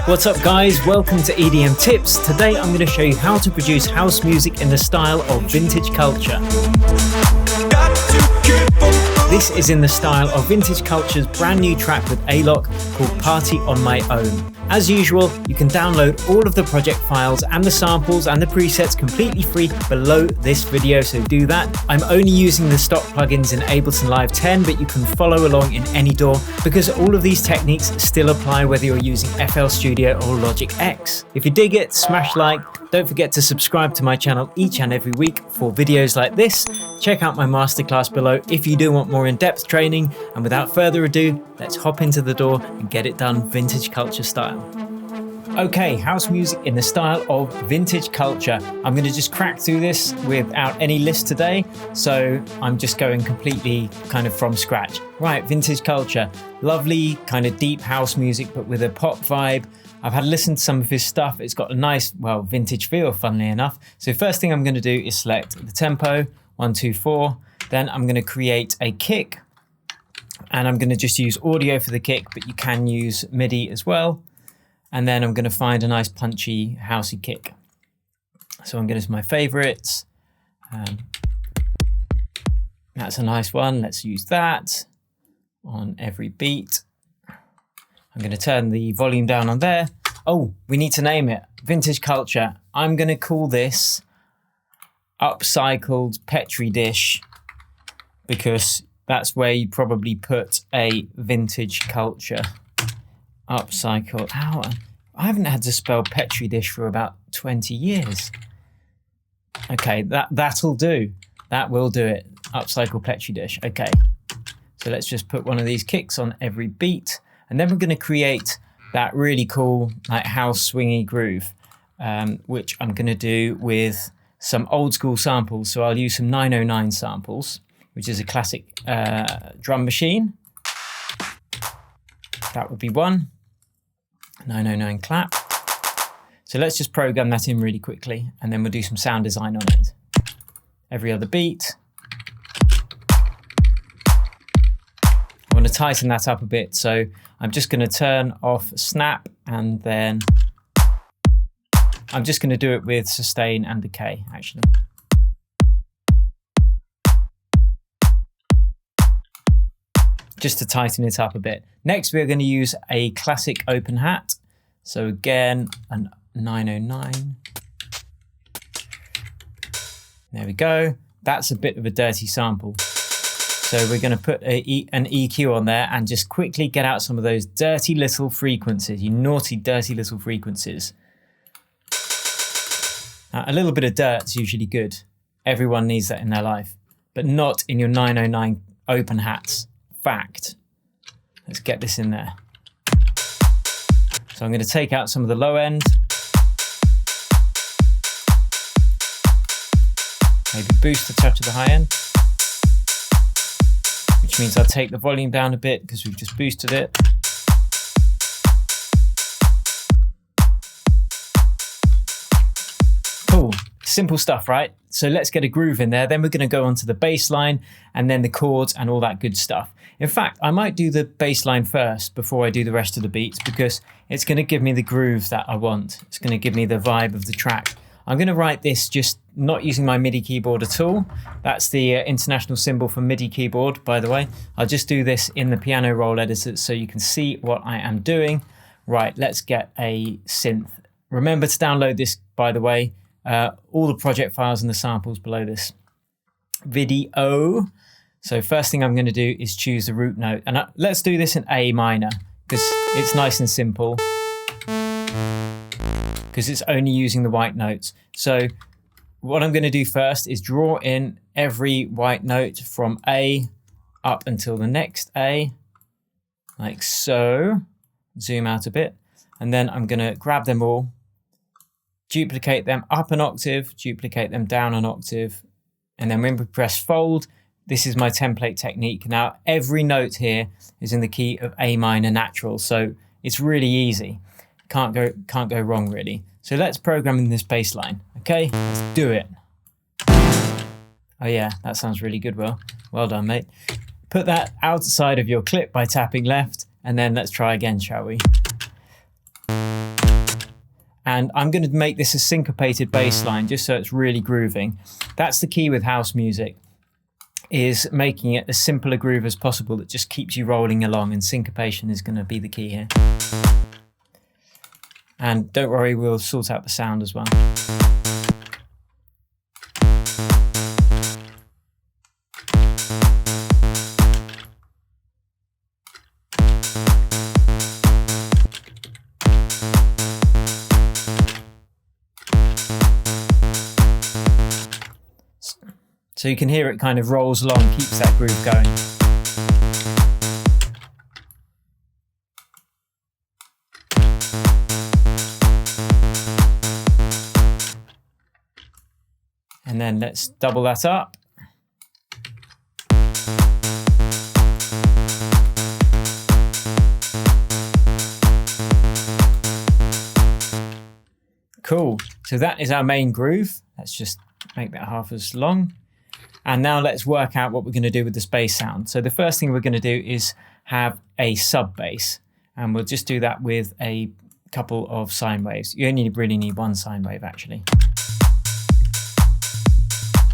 What's up guys, welcome to EDM Tips. Today I'm going to show you how to produce house music in the style of vintage culture. This is in the style of Vintage Culture's brand new track with A-Lock called Party on My Own. As usual, you can download all of the project files and the samples and the presets completely free below this video, so do that. I'm only using the stock plugins in Ableton Live 10, but you can follow along in any DAW because all of these techniques still apply whether you're using FL Studio or Logic X. If you dig it, smash like. Don't forget to subscribe to my channel each and every week for videos like this. Check out my masterclass below if you do want more in-depth training. And without further ado, let's hop into the DAW and get it done vintage culture style. Okay, house music in the style of vintage culture. I'm going to just crack through this without any list today, so I'm just going completely kind of from scratch. Right, vintage culture, lovely kind of deep house music but with a pop vibe. I've had a listen to some of his stuff. It's got a nice, well, vintage feel, funnily enough. So first thing I'm going to do is select the tempo, 1, 2, 4. Then I'm going to create a kick, and I'm going to just use audio for the kick, but you can use MIDI as well. And then I'm going to find a nice punchy, housey kick. So I'm going to my favorites. That's a nice one. Let's use that on every beat. I'm going to turn the volume down on there. Oh, we need to name it. Vintage culture. I'm going to call this upcycled Petri dish because that's where you probably put a vintage culture. Upcycled. Ow, I haven't had to spell Petri dish for about 20 years. Okay, that'll do. That will do it. Upcycled Petri dish. Okay. So let's just put one of these kicks on every beat. And then we're going to create that really cool like house swingy groove, which I'm going to do with some old school samples. So I'll use some 909 samples, which is a classic drum machine. That would be one. 909 clap. So let's just program that in really quickly, and then we'll do some sound design on it. Every other beat. I want to tighten that up a bit, so I'm just going to turn off snap, and then I'm just going to do it with sustain and decay, actually. Just to tighten it up a bit. Next, we're going to use a classic open hat. So again, a 909. There we go. That's a bit of a dirty sample. So we're going to put an EQ on there and just quickly get out some of those dirty little frequencies, you naughty, dirty little frequencies. Now, a little bit of dirt's usually good. Everyone needs that in their life, but not in your 909 open hats. Fact. Let's get this in there. So I'm going to take out some of the low end. Maybe boost a touch of the high end. Which means I'll take the volume down a bit because we've just boosted it. Cool. Simple stuff, right? So let's get a groove in there. Then we're going to go on to the bass line and then the chords and all that good stuff. In fact, I might do the bass line first before I do the rest of the beats because it's going to give me the groove that I want. It's going to give me the vibe of the track. I'm going to write this just not using my MIDI keyboard at all. That's the international symbol for MIDI keyboard, by the way. I'll just do this in the piano roll editor so you can see what I am doing. Right, let's get a synth. Remember to download this, by the way. All the project files and the samples below this video. So first thing I'm going to do is choose the root note. And let's do this in A minor because it's nice and simple. Because it's only using the white notes. So what I'm going to do first is draw in every white note from A up until the next A, like so. Zoom out a bit. And then I'm going to grab them all, duplicate them up an octave, duplicate them down an octave. And then when we press fold, this is my template technique. Now, every note here is in the key of A minor natural. So it's really easy. Can't go wrong, really. So let's program in this bass line. Okay, let's do it. Oh yeah, that sounds really good. Well done, mate. Put that outside of your clip by tapping left, and then let's try again, shall we? And I'm going to make this a syncopated bass line just so it's really grooving. That's the key with house music, is making it as simple a groove as possible that just keeps you rolling along, and syncopation is going to be the key here. And don't worry, we'll sort out the sound as well. So you can hear it kind of rolls along, keeps that groove going. And then let's double that up. Cool. So that is our main groove. Let's just make that half as long. And now let's work out what we're going to do with this bass sound. So the first thing we're going to do is have a sub bass, and we'll just do that with a couple of sine waves. You only really need one sine wave, actually.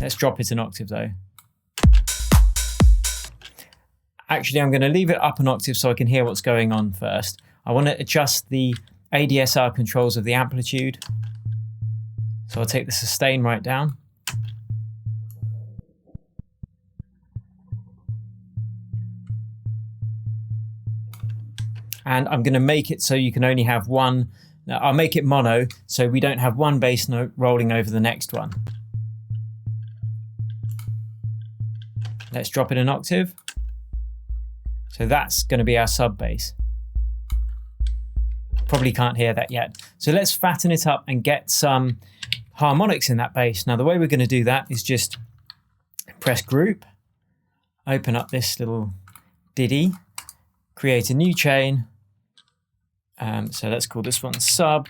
Let's drop it an octave though. Actually, I'm going to leave it up an octave so I can hear what's going on first. I want to adjust the ADSR controls of the amplitude. So I'll take the sustain right down. And I'm going to make it so you can only have one. I'll make it mono so we don't have one bass note rolling over the next one. Let's drop it an octave. So that's going to be our sub bass. Probably can't hear that yet. So let's fatten it up and get some harmonics in that bass. Now the way we're going to do that is just press group, open up this little ditty, create a new chain. So let's call this one sub.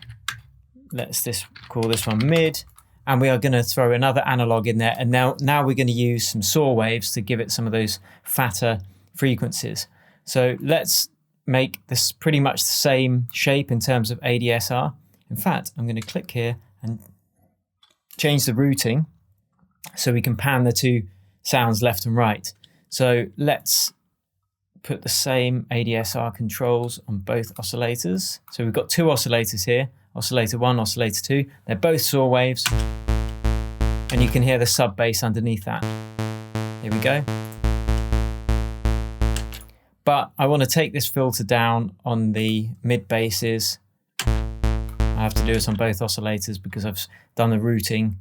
Let's call this one mid. And we are going to throw another analog in there. And now we're going to use some saw waves to give it some of those fatter frequencies. So let's make this pretty much the same shape in terms of ADSR. In fact, I'm going to click here and change the routing so we can pan the two sounds left and right. So let's put the same ADSR controls on both oscillators. So we've got two oscillators here, oscillator 1, oscillator 2. They're both saw waves, and you can hear the sub bass underneath that. Here we go. But I want to take this filter down on the mid basses. I have to do this on both oscillators because I've done the routing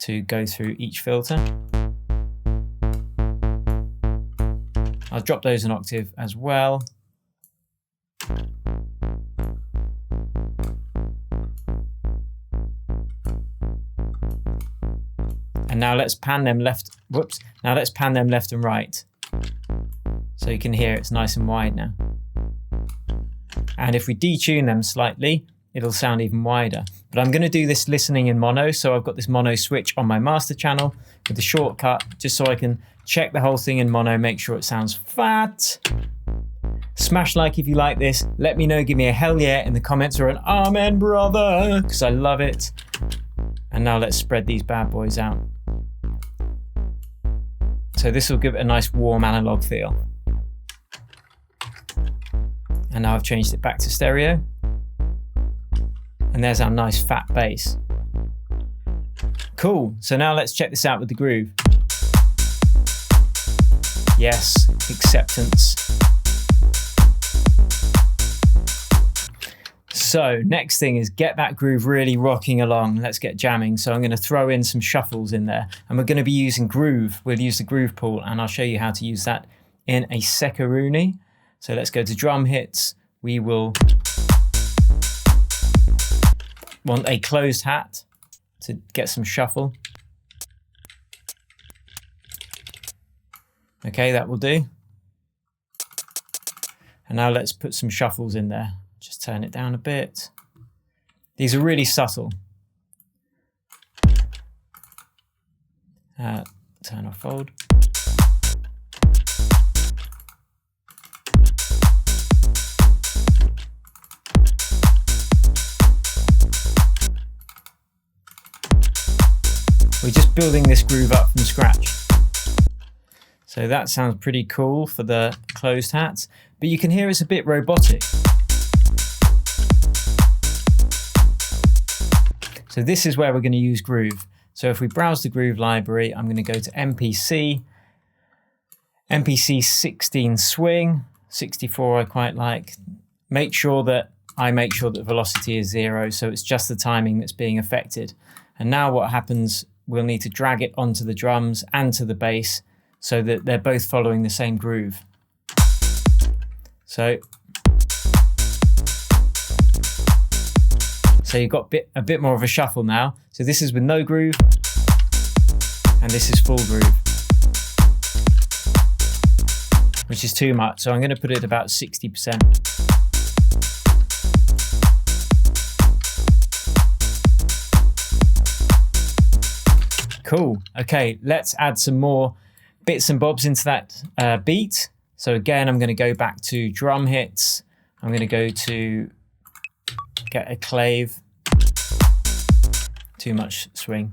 to go through each filter. I'll drop those an octave as well. And now let's pan them left. Whoops. Now let's pan them left and right. So you can hear it's nice and wide now. And if we detune them slightly, it'll sound even wider. But I'm going to do this listening in mono. So I've got this mono switch on my master channel with the shortcut, just so I can check the whole thing in mono, make sure it sounds fat. Smash like if you like this. Let me know, give me a hell yeah in the comments, or an amen brother, because I love it. And now let's spread these bad boys out. So this will give it a nice warm analog feel. And now I've changed it back to stereo. And there's our nice fat bass. Cool, so now let's check this out with the groove. Yes, acceptance. So next thing is get that groove really rocking along. Let's get jamming. So I'm going to throw in some shuffles in there, and we're going to be using groove. We'll use the groove pool, and I'll show you how to use that in a secaruni. So let's go to drum hits. We will want a closed hat to get some shuffle. Okay, that will do. And now let's put some shuffles in there. Just turn it down a bit. These are really subtle. Turn off fold. We're just building this groove up from scratch. So that sounds pretty cool for the closed hats, but you can hear it's a bit robotic. So this is where we're going to use Groove. So if we browse the Groove library, I'm going to go to MPC 16 swing, 64 I quite like. Make sure that the velocity is 0, so it's just the timing that's being affected. And now what happens, we'll need to drag it onto the drums and to the bass so that they're both following the same groove. So you've got a bit more of a shuffle now. So this is with no groove, and this is full groove, which is too much. So I'm going to put it about 60%. Cool. Okay, let's add some more bits and bobs into that beat. So again, I'm going to go back to drum hits. I'm going to go to get a clave. Too much swing.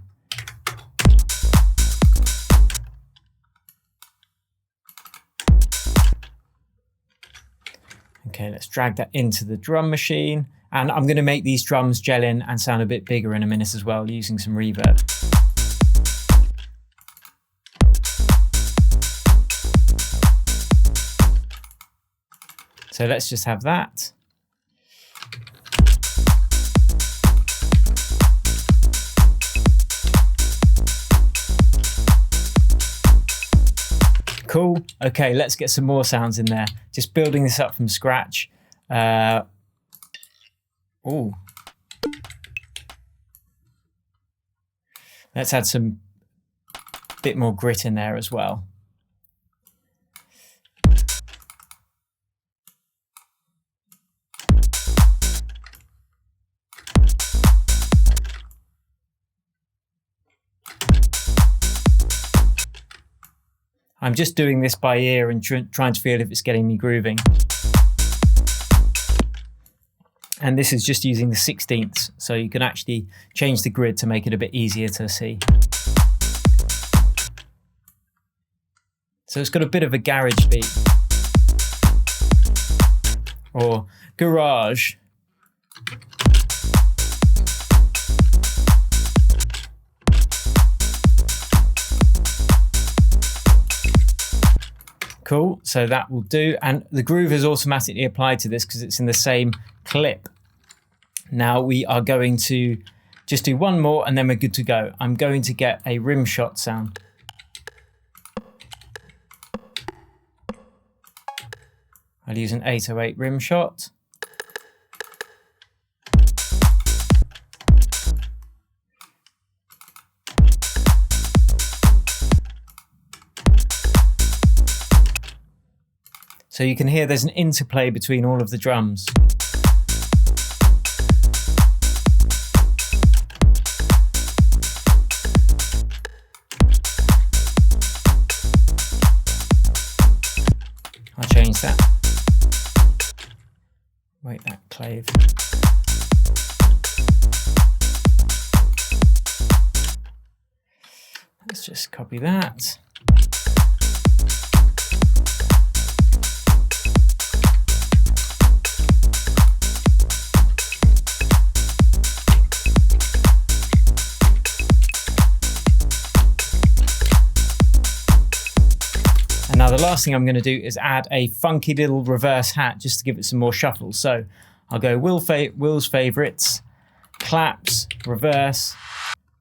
Okay, let's drag that into the drum machine. And I'm going to make these drums gel in and sound a bit bigger in a minute as well, using some reverb. So let's just have that. Cool. Okay, let's get some more sounds in there. Just building this up from scratch. Ooh. Let's add some bit more grit in there as well. I'm just doing this by ear and trying to feel if it's getting me grooving. And this is just using the 16ths, so you can actually change the grid to make it a bit easier to see. So it's got a bit of a garage beat. Or garage. Cool, so that will do. And the groove is automatically applied to this because it's in the same clip. Now we are going to just do one more and then we're good to go. I'm going to get a rim shot sound. I'll use an 808 rim shot. So you can hear there's an interplay between all of the drums. I'll change that. Wait, that clave. Let's just copy that. Now the last thing I'm going to do is add a funky little reverse hat just to give it some more shuffle. So I'll go Will's Favorites, claps, reverse,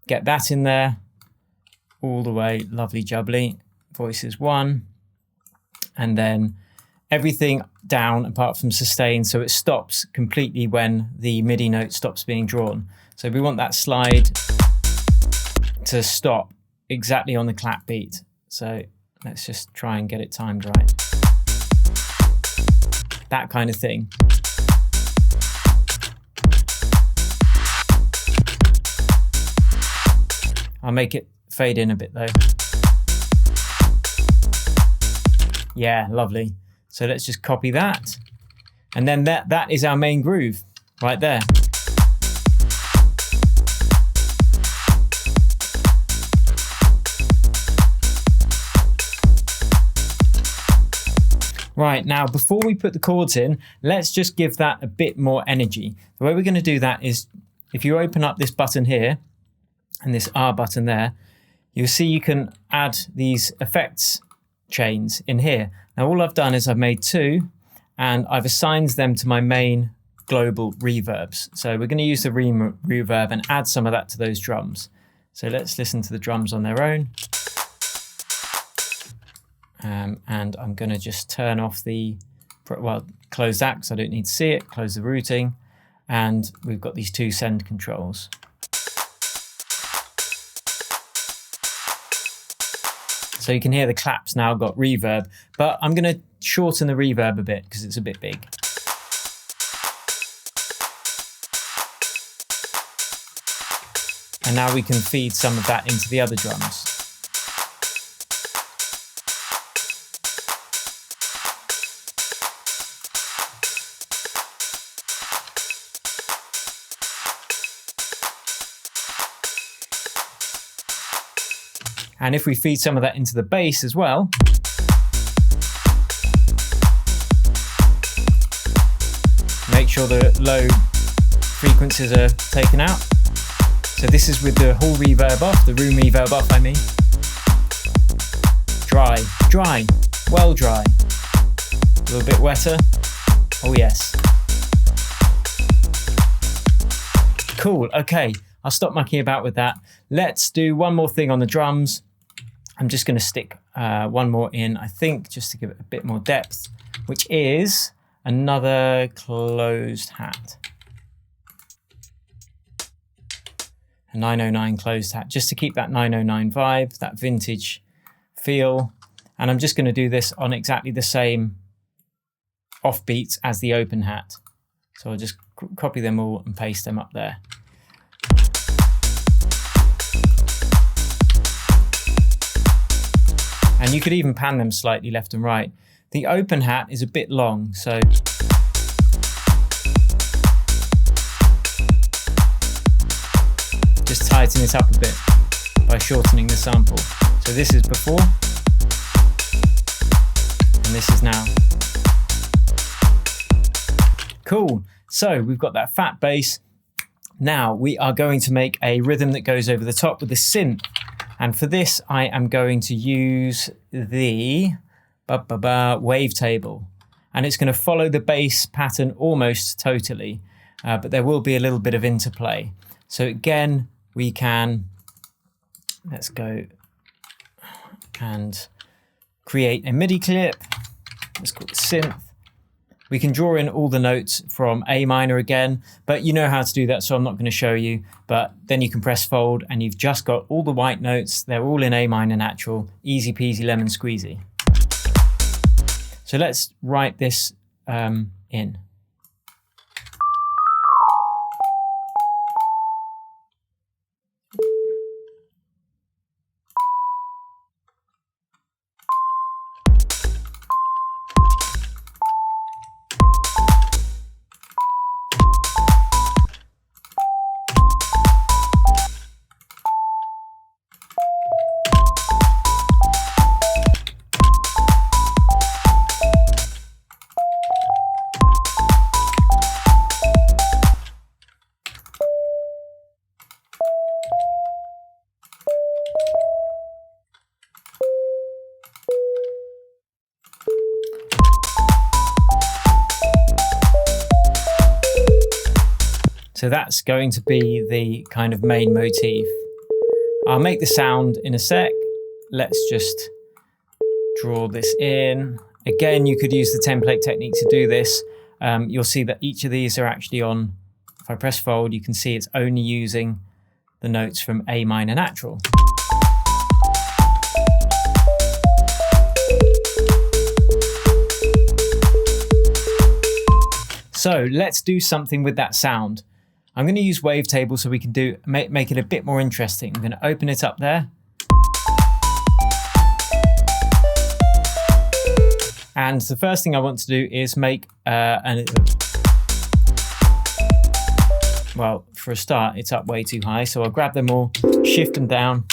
get that in there all the way, lovely jubbly, voices 1, and then everything down apart from sustain, so it stops completely when the MIDI note stops being drawn. So we want that slide to stop exactly on the clap beat. So let's just try and get it timed right. That kind of thing. I'll make it fade in a bit though. Yeah, lovely. So let's just copy that. And then that is our main groove right there. Right, now before we put the chords in, let's just give that a bit more energy. The way we're going to do that is, if you open up this button here and this R button there, you'll see you can add these effects chains in here. Now all I've done is I've made 2 and I've assigned them to my main global reverbs. So we're going to use the reverb and add some of that to those drums. So let's listen to the drums on their own. And I'm going to just turn off the, well, close that because I don't need to see it, close the routing, and we've got these 2 send controls. So you can hear the claps now got reverb, but I'm going to shorten the reverb a bit because it's a bit big. And now we can feed some of that into the other drums. And if we feed some of that into the bass as well, make sure the low frequencies are taken out. So this is with the hall reverb off, the room reverb off, I mean. Dry, dry, well dry. A little bit wetter. Oh yes. Cool, okay, I'll stop mucking about with that. Let's do one more thing on the drums. I'm just going to stick one more in, I think, just to give it a bit more depth, which is another closed hat. A 909 closed hat, just to keep that 909 vibe, that vintage feel. And I'm just going to do this on exactly the same offbeats as the open hat. So I'll just copy them all and paste them up there. And you could even pan them slightly left and right. The open hat is a bit long, so just tighten it up a bit by shortening the sample. So this is before, and this is now. Cool, so we've got that fat bass. Now we are going to make a rhythm that goes over the top with a synth. And for this, I am going to use the wavetable. And it's going to follow the bass pattern almost totally, but there will be a little bit of interplay. So again, we can, let's go and create a MIDI clip. Let's call it Synth. We can draw in all the notes from A minor again, but you know how to do that, so I'm not going to show you. But then you can press fold and you've just got all the white notes. They're all in A minor natural, easy peasy lemon squeezy. So let's write this in. So that's going to be the kind of main motif. I'll make the sound in a sec. Let's just draw this in. Again, you could use the template technique to do this. You'll see that each of these are actually on, if I press fold, you can see it's only using the notes from A minor natural. So let's do something with that sound. I'm going to use wavetable so we can make it a bit more interesting. I'm going to open it up there. And the first thing I want to do is make well, for a start, it's up way too high. So I'll grab them all, shift them down.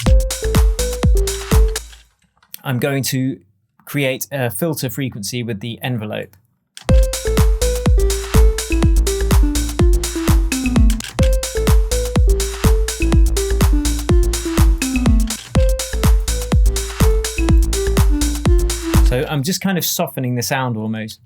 I'm going to create a filter frequency with the envelope. So I'm just kind of softening the sound almost.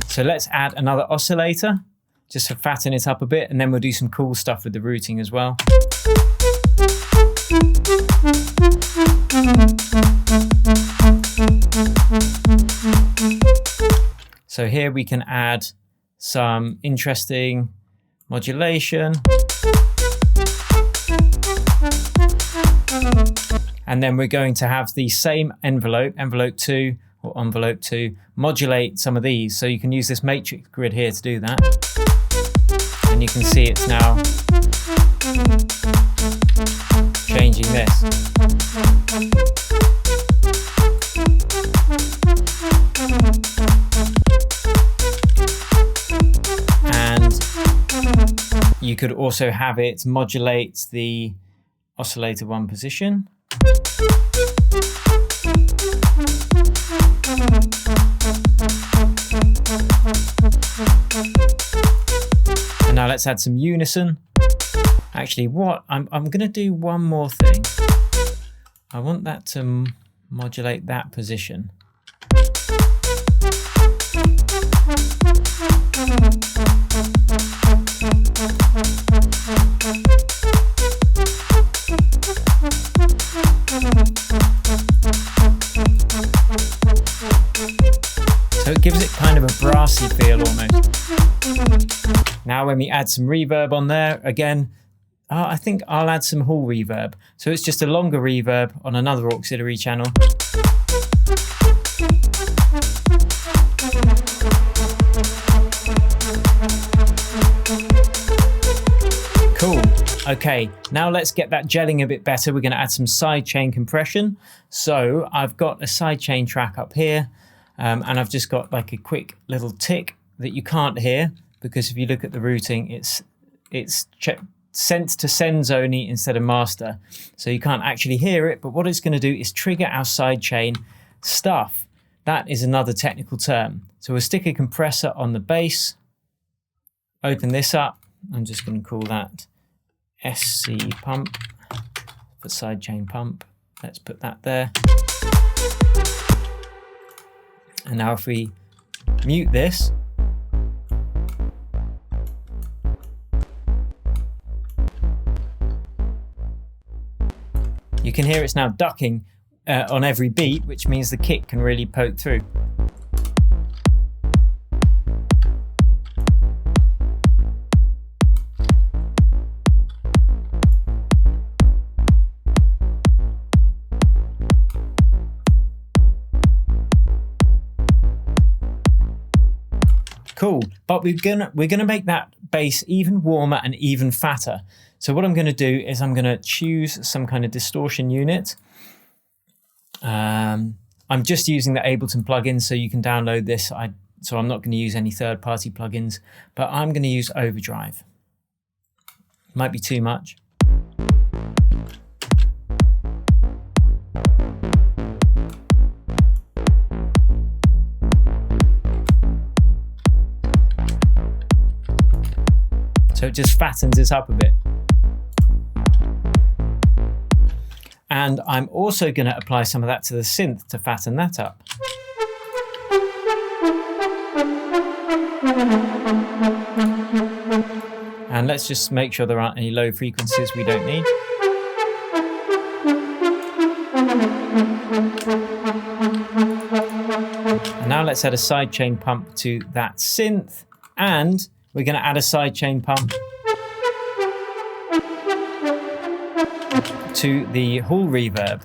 So let's add another oscillator just to fatten it up a bit, and then we'll do some cool stuff with the routing as well. So here we can add some interesting modulation. And then we're going to have the same envelope, envelope 2 or envelope 2, modulate some of these. So you can use this matrix grid here to do that. And you can see it's now changing this. You could also have it modulate the oscillator 1 position. And now let's add some unison. Actually, I'm going to do one more thing. I want that to modulate that position. So it gives it kind of a brassy feel almost. Now when we add some reverb on there, again, I think I'll add some hall reverb. So it's just a longer reverb on another auxiliary channel. Cool. Okay, now let's get that gelling a bit better. We're going to add some sidechain compression. So I've got a sidechain track up here, and I've just got like a quick little tick that you can't hear, because if you look at the routing, it's sent to sends only instead of master. So you can't actually hear it, but what it's going to do is trigger our sidechain stuff. That is another technical term. So we'll stick a compressor on the bass, open this up. I'm just going to call that SC pump for sidechain pump. Let's put that there. And now if we mute this, you can hear it's now ducking on every beat, which means the kick can really poke through. Cool, but we're gonna make that bass even warmer and even fatter. So what I'm gonna do is I'm gonna choose some kind of distortion unit. I'm just using the Ableton plugin, so you can download this. So I'm not gonna use any third-party plugins, but I'm gonna use Overdrive. Might be too much. So it just fattens it up a bit. And I'm also going to apply some of that to the synth to fatten that up. And let's just make sure there aren't any low frequencies we don't need. And now let's add a sidechain pump to that synth, and we're going to add a sidechain pump to the hall reverb.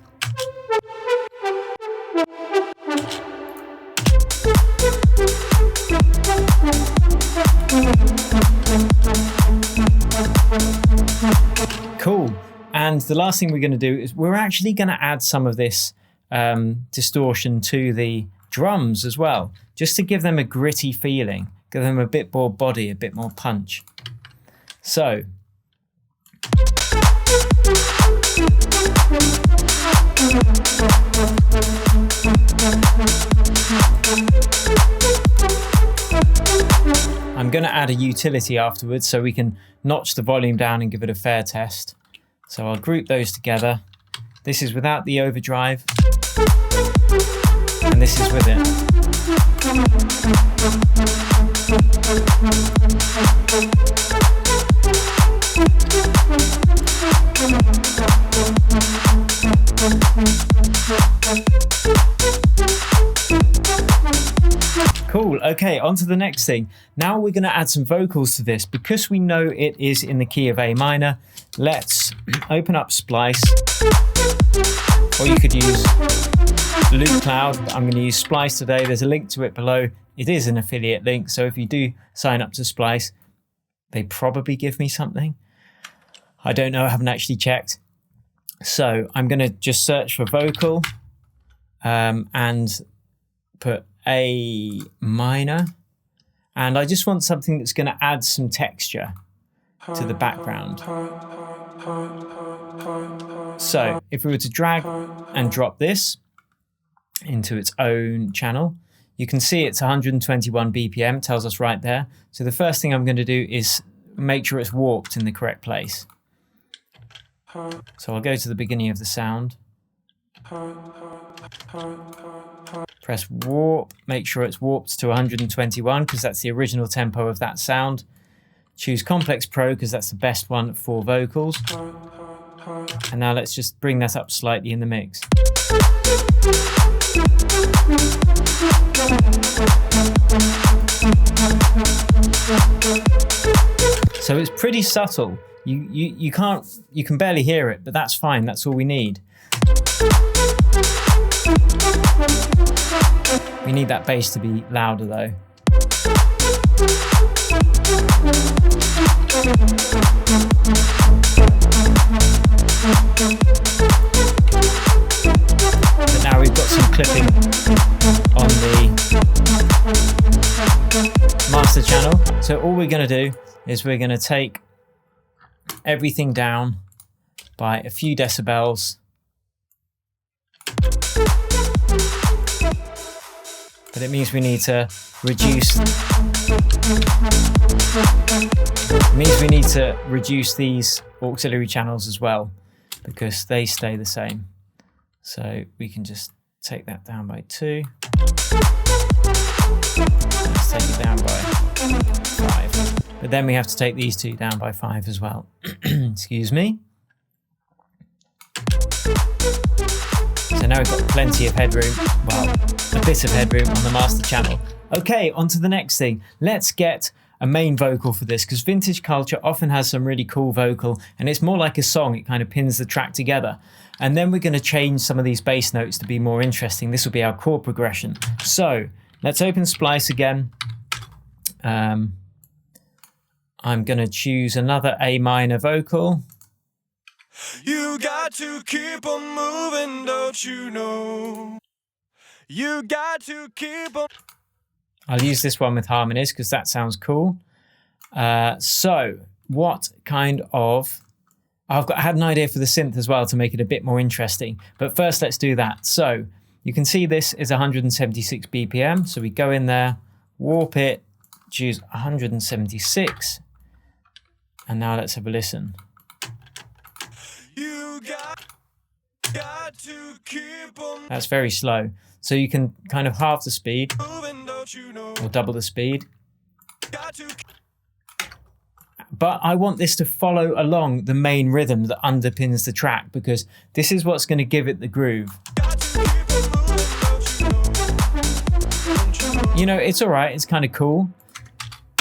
Cool. And the last thing we're going to do is we're actually going to add some of this distortion to the drums as well, just to give them a gritty feeling, give them a bit more body, a bit more punch. So I'm going to add a utility afterwards so we can notch the volume down and give it a fair test. So I'll group those together. This is without the overdrive, and this is with it. Cool, okay, on to the next thing. Now we're going to add some vocals to this. Because we know it is in the key of A minor, let's open up Splice, or you could use Loop Cloud, but I'm going to use Splice today. There's a link to it below. It is an affiliate link, so if you do sign up to Splice, they probably give me something. I don't know, I haven't actually checked. So I'm going to just search for vocal and put A minor, and I just want something that's going to add some texture to the background. So if we were to drag and drop this into its own channel, you can see it's 121 BPM, it tells us right there. So the first thing I'm going to do is make sure it's warped in the correct place. So I'll go to the beginning of the sound, press warp, make sure it's warped to 121 because that's the original tempo of that sound. Choose Complex Pro because that's the best one for vocals. And now let's just bring that up slightly in the mix. So it's pretty subtle. You can barely hear it, but that's fine. That's all we need. We need that bass to be louder though. But now we've got some clipping on the master channel. So all we're going to do is we're going to take everything down by a few decibels. But it means we need to reduce these auxiliary channels as well, because they stay the same. So we can just take that down by 2. Let's take it down by 5. But then we have to take these 2 down by 5 as well. Excuse me. So now we've got plenty of headroom. Well, a bit of headroom on the master channel. Okay, on to the next thing. Let's get a main vocal for this, because vintage culture often has some really cool vocal, and it's more like a song. It kind of pins the track together. And then we're going to change some of these bass notes to be more interesting. This will be our chord progression. So let's open Splice again. I'm going to choose another A minor vocal. You got to keep on moving, don't you know? You got to keep on. I'll use this one with harmonies because that sounds cool. So what kind of... I had an idea for the synth as well to make it a bit more interesting. But first let's do that. So you can see this is 176 BPM. So we go in there, warp it, choose 176. And now let's have a listen. You got to keep on. That's very slow. So you can kind of halve the speed Moving, don't you know? or double the speed. Got to But I want this to follow along the main rhythm that underpins the track, because this is what's going to give it the groove. You know, it's all right. It's kind of cool.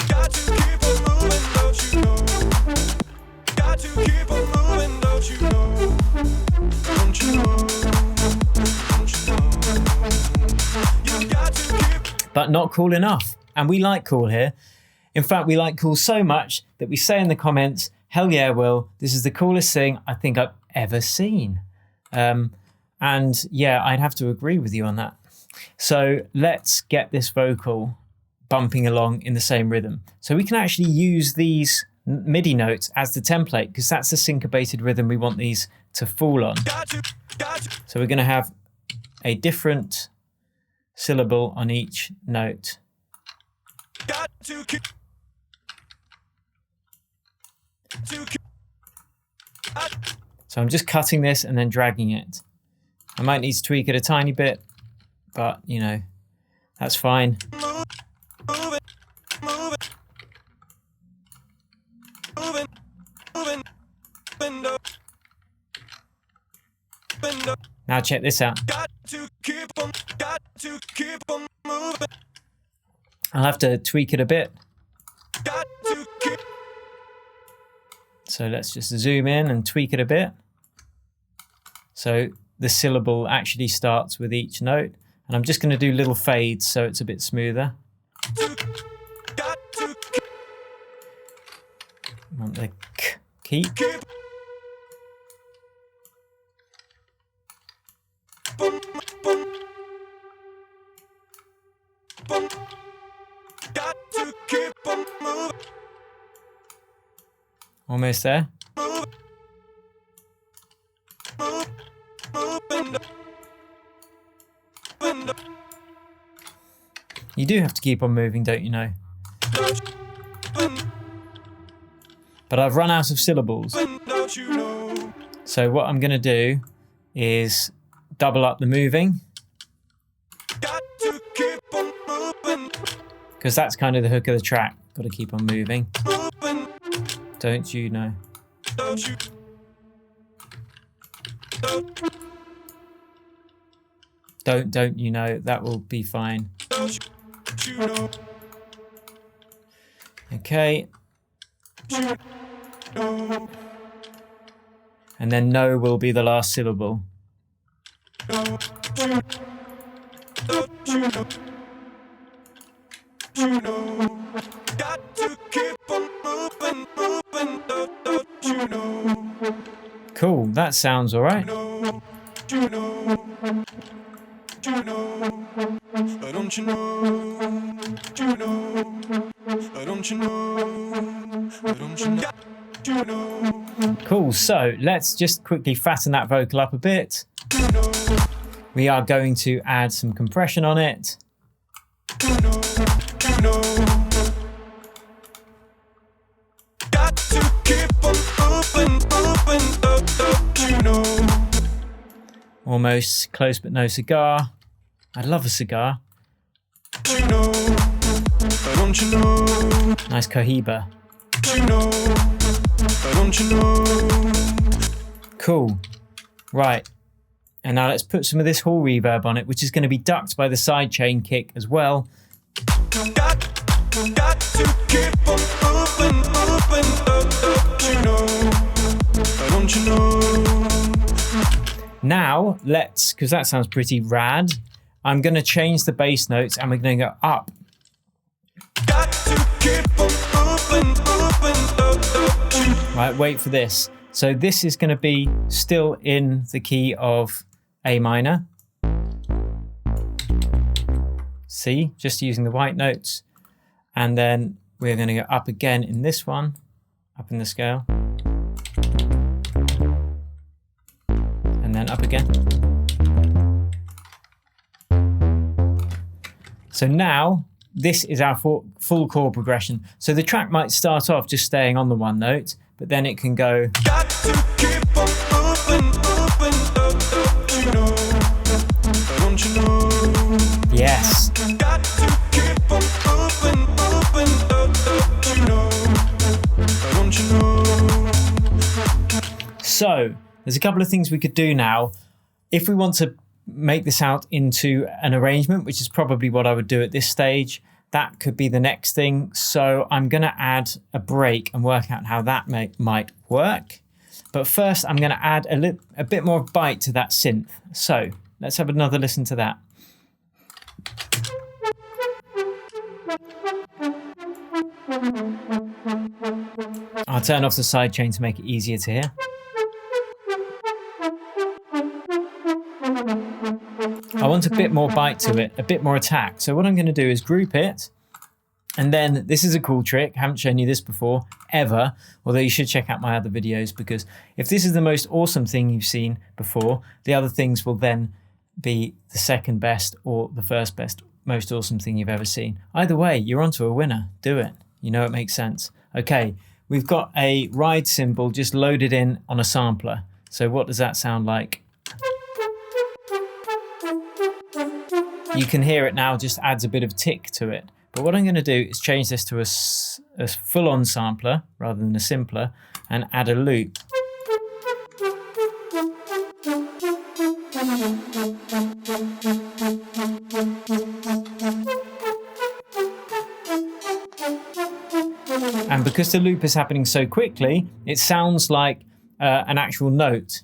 Got to keep on moving, don't you know? Got to keep on moving, don't you know? Don't you know? Don't you know? You got to keep. But not cool enough. And we like cool here. In fact, we like cool so much that we say in the comments, hell yeah, Will, this is the coolest thing I think I've ever seen. And yeah, I'd have to agree with you on that. So let's get this vocal bumping along in the same rhythm. So we can actually use these MIDI notes as the template because that's the syncopated rhythm we want these to fall on. So we're going to have a different syllable on each note. So I'm just cutting this and then dragging it. I might need to tweak it a tiny bit, but you know, that's fine. Now check this out. I'll have to tweak it a bit. So let's just zoom in and tweak it a bit. So the syllable actually starts with each note. And I'm just going to do little fades so it's a bit smoother. I want the k keep. Almost there. You do have to keep on moving, don't you know? But I've run out of syllables. So what I'm going to do is double up the moving. Because that's kind of the hook of the track. Got to keep on moving. Don't you know? Don't you know? That will be fine. Okay. And then no will be the last syllable. Cool, that sounds all right. Cool, so let's just quickly fatten that vocal up a bit. We are going to add some compression on it. Almost close but no cigar. I love a cigar. Nice cohiba. Cool. Right. And now let's put some of this hall reverb on it, which is going to be ducked by the sidechain kick as well. Now let's, because that sounds pretty rad, I'm going to change the bass notes and we're going to go up. Right, wait for this. So this is going to be still in the key of A minor. C, just using the white notes. And then we're going to go up again in this one, up in the scale. And then up again. So now this is our full chord progression. So the track might start off just staying on the one note, but then it can go. Yes. So there's a couple of things we could do now. If we want to make this out into an arrangement, which is probably what I would do at this stage, that could be the next thing. So I'm going to add a break and work out how that might work. But first, I'm going to add a bit more bite to that synth. So let's have another listen to that. I'll turn off the sidechain to make it easier to hear. I want a bit more bite to it, a bit more attack. So what I'm going to do is group it. And then this is a cool trick. I haven't shown you this before, ever. Although you should check out my other videos, because if this is the most awesome thing you've seen before, the other things will then be the second best or the first best, most awesome thing you've ever seen. Either way, you're onto a winner. Do it. You know it makes sense. Okay, we've got a ride cymbal just loaded in on a sampler. So what does that sound like? You can hear it now, just adds a bit of tick to it. But what I'm going to do is change this to a full-on sampler rather than a simpler and add a loop. And because the loop is happening so quickly, it sounds like an actual note.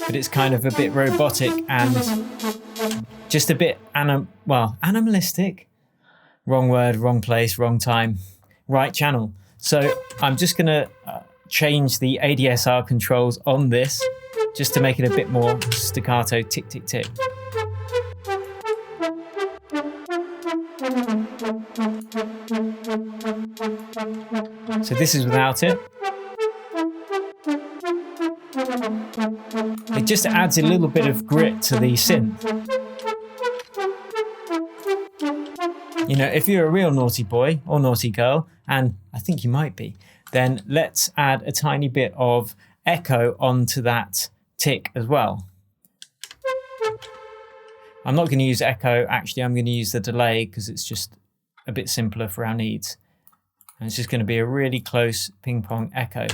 But it's kind of a bit robotic and just a bit animalistic. Wrong word, wrong place, wrong time, right channel. So I'm just going to change the ADSR controls on this just to make it a bit more staccato, tick, tick, tick. So this is without it. It just adds a little bit of grit to the synth. You know, if you're a real naughty boy or naughty girl, and I think you might be, then let's add a tiny bit of echo onto that tick as well. I'm not going to use echo, actually I'm going to use the delay because it's just a bit simpler for our needs. And it's just going to be a really close ping pong echo.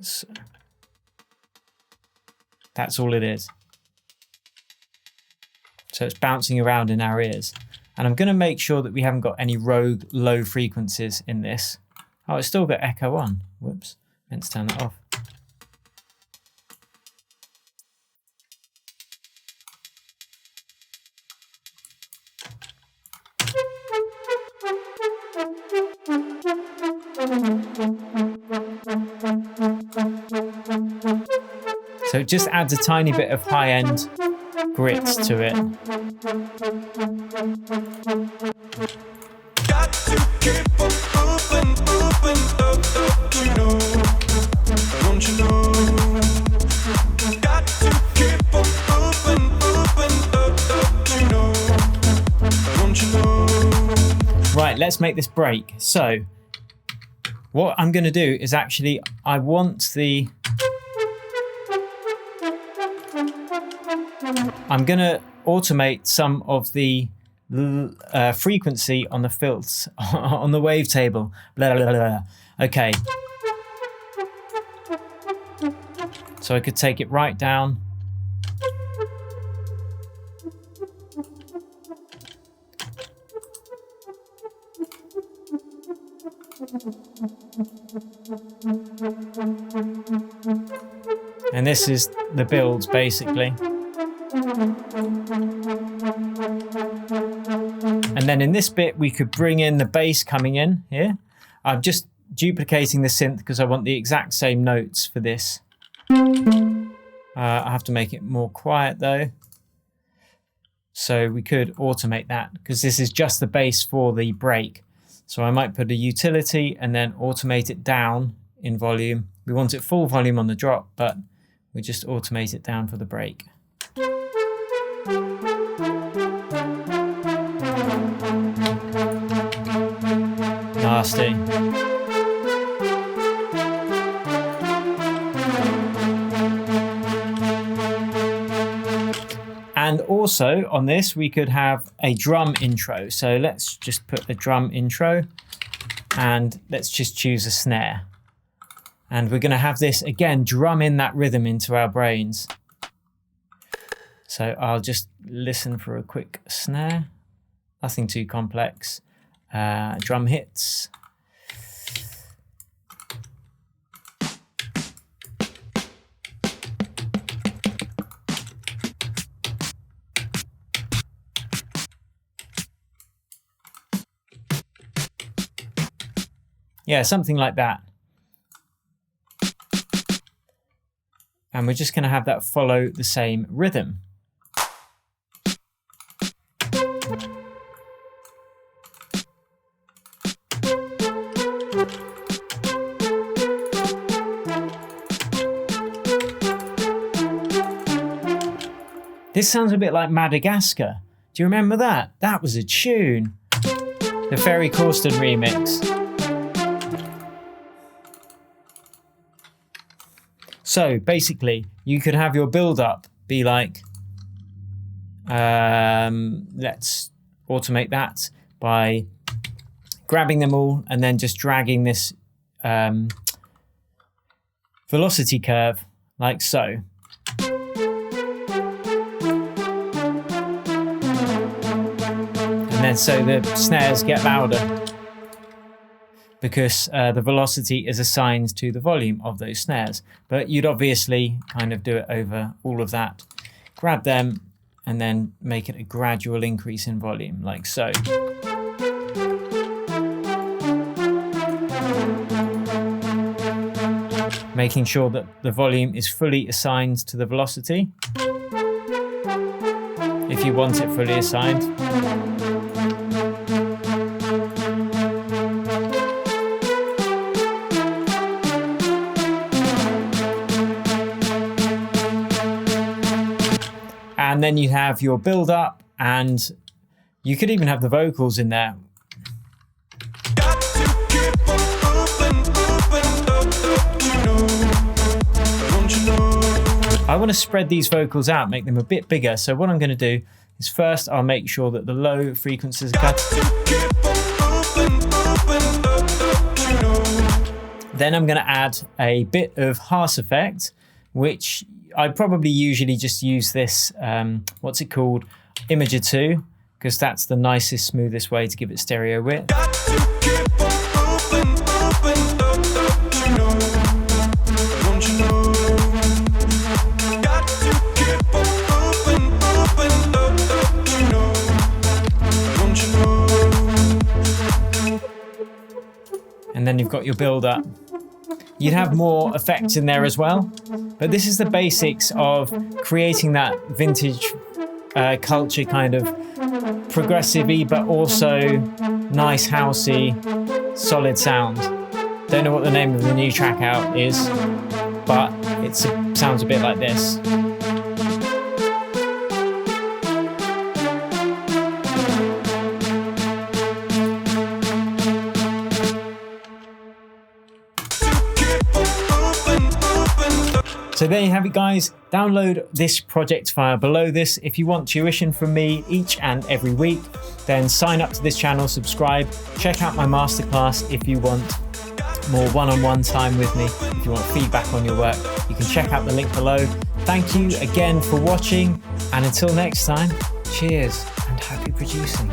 So, that's all it is. So it's bouncing around in our ears. And I'm going to make sure that we haven't got any rogue low frequencies in this. Oh, it's still got echo on. Whoops, meant to turn that off. So it just adds a tiny bit of high-end grit to it. Got to keep on moving, you know. Don't you know? Got to keep on moving, you know. Don't you know? Right, let's make this break. So what I'm going to do is actually, I want the... I'm going to automate some of the frequency on the fills, on the wavetable. Blah, blah, blah, blah. Okay. So I could take it right down. And this is the builds, basically. And then in this bit, we could bring in the bass coming in here. I'm just duplicating the synth because I want the exact same notes for this. I have to make it more quiet though. So we could automate that because this is just the bass for the break. So I might put a utility and then automate it down in volume. We want it full volume on the drop, but we just automate it down for the break. Nasty. And also on this, we could have a drum intro. So let's just put a drum intro and let's just choose a snare. And we're going to have this again, drum in that rhythm into our brains. So I'll just listen for a quick snare. Nothing too complex. Drum hits. Yeah, something like that. And we're just going to have that follow the same rhythm. This sounds a bit like Madagascar. Do you remember that? That was a tune. The Ferry Corsten remix. So basically, you could have your build-up be like, let's automate that by grabbing them all and then just dragging this velocity curve like so. And then so the snares get louder because the velocity is assigned to the volume of those snares. But you'd obviously kind of do it over all of that. Grab them and then make it a gradual increase in volume, like so. Making sure that the volume is fully assigned to the velocity, if you want it fully assigned. And then you have your build up, and you could even have the vocals in there. I want to spread these vocals out, make them a bit bigger. So what I'm going to do is first I'll make sure that the low frequencies are cut. Then I'm going to add a bit of harsh effect, which I probably usually just use this, what's it called? Imager 2, because that's the nicest, smoothest way to give it stereo width. And then you've got your build up. You'd have more effects in there as well, but this is the basics of creating that vintage culture kind of progressive-y, but also nice housey, solid sound. Don't know what the name of the new track out is, but it sounds a bit like this. So there you have it, guys. Download this project file below this. If you want tuition from me each and every week, then sign up to this channel, subscribe, check out my masterclass if you want more one-on-one time with me. If you want feedback on your work, you can check out the link below. Thank you again for watching, and until next time, cheers and happy producing.